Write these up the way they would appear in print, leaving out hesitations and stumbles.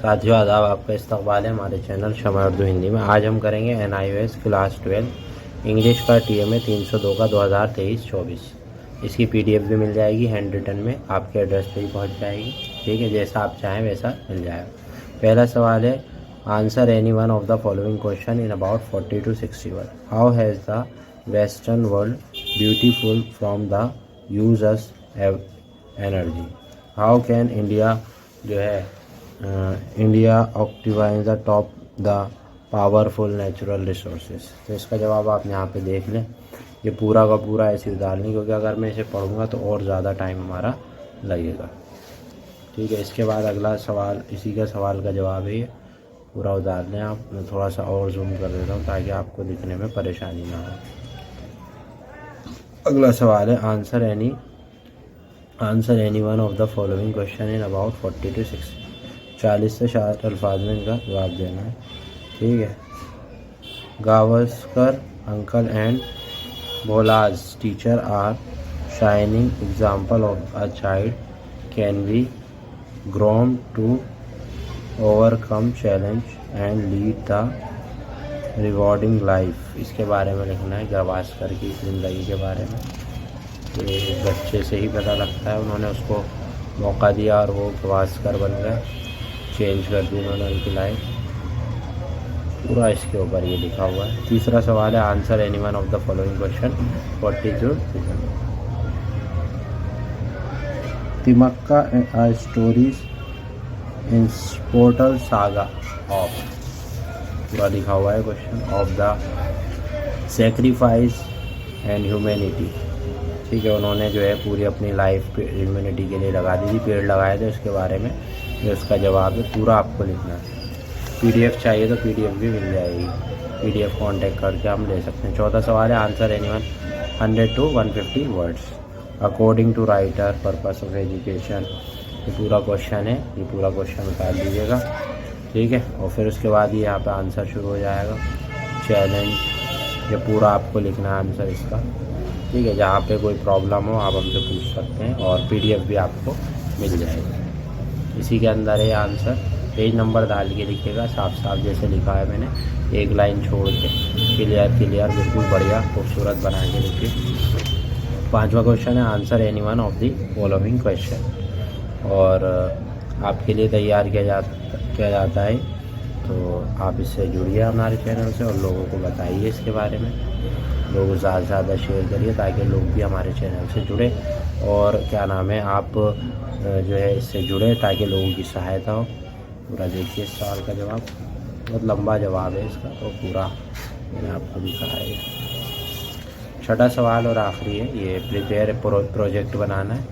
साथियों आदाब, आपका इस्तकबाल है हमारे चैनल शमा उर्दू हिंदी में। आज हम करेंगे NIOS क्लास 12 इंग्लिश का TMA 302 का 2023-24। इसकी PDF भी मिल जाएगी हैंड रिटन में, आपके एड्रेस पे ही पहुंच जाएगी। ठीक है, जैसा आप चाहें वैसा मिल जाएगा। पहला सवाल है, answer any one of the following question in about 40 to 60 word. How has the western world beautiful from the users energy. How can India जो है India occupies the top the powerful natural resources. तो इसका जवाब आप यहाँ पे देख लें। ये पूरा का पूरा ऐसे उतार लें, क्योंकि अगर मैं इसे पढ़ूंगा तो और ज़्यादा टाइम हमारा लगेगा। ठीक है, इसके बाद अगला सवाल, इसी का सवाल का जवाब है ये, पूरा उतार लें आप। मैं थोड़ा सा और जूम कर देता हूँ ताकि आपको दिखने में परेशानी ना हो। अगला सवाल है, answer any one of the following question in about 40 to 60। 40 से 60 अल्फाज में इनका जवाब देना है। ठीक है, गावस्कर अंकल एंड बोलाज teacher are shining example of a child can be grown to overcome challenge and lead the rewarding life. इसके बारे में लिखना है, गावस्कर की ज़िंदगी के बारे में। ये बच्चे से ही पता लगता है, उन्होंने उसको मौका दिया और वो गावस्कर बन गया, चेंज कर दी उन्होंने उनकी लाइफ। पूरा इसके ऊपर ये लिखा हुआ है। तीसरा सवाल है, answer any one of the following question 42। Thimmakka stories in portal saga of, पूरा लिखा हुआ है question, of the sacrifice and humanity. ठीक है, उन्होंने जो है पूरी अपनी लाइफ ह्यूमैनिटी के लिए लगा दी थी, पेड़ लगाए थे उसके बारे में। ये उसका जवाब है, पूरा आपको लिखना है। PDF चाहिए तो PDF भी मिल जाएगी, PDF कांटेक्ट करके हम ले सकते हैं। चौथा सवाल है, answer any one 100 to 150 words according to writer purpose of education. ये पूरा क्वेश्चन है, ये पूरा क्वेश्चन उतार दीजिएगा। ठीक है, और फिर उसके बाद ये यहाँ पे आंसर शुरू हो जाएगा, चैलेंज। ये पूरा आपको लिखना है आंसर इसका। ठीक है, जहाँ पे कोई प्रॉब्लम हो आप हमसे पूछ सकते हैं, और PDF भी आपको मिल जाएगी। इसी के अंदर है आंसर। पेज नंबर डाल के लिखिएगा, साफ साफ जैसे लिखा है मैंने, एक लाइन छोड़ के क्लियर बिल्कुल बढ़िया खूबसूरत बना के लिखिए। पांचवा क्वेश्चन है, answer any one of the following question. और आपके लिए तैयार किया जाता है, तो आप इससे जुड़िए हमारे चैनल से और लोगों को बताइए इसके बारे में। लोग ज़्यादा से ज़्यादा शेयर करिए ताकि लोग भी हमारे चैनल से जुड़े, और क्या नाम है, आप जो है इससे जुड़े ताकि लोगों की सहायता हो। पूरा देखिए इस सवाल का जवाब, बहुत लंबा जवाब है इसका, तो पूरा मैंने आपको दिखाया है। छठा सवाल और आखिरी है, ये प्रिपेयर प्रोजेक्ट बनाना है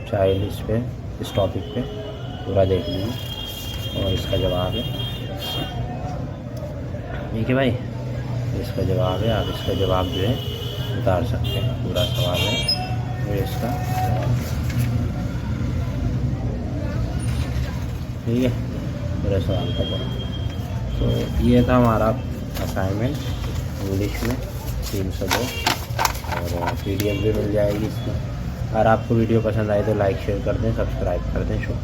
चाइल्ड इस पे, इस टॉपिक पे, पूरा देख लीजिए और इसका जवाब है। ठीक है भाई, इसका जवाब है, आप इसका जवाब जो है उतार सकते हैं। पूरा सवाल है ये इसका। ठीक है, पूरे सवाल का जवाब। तो ये था हमारा असाइनमेंट इंग्लिश में 302, और PDF भी मिल जाएगी इसकी। अगर आपको वीडियो पसंद आए तो लाइक शेयर कर दें, सब्सक्राइब कर दें। शुक्रिया।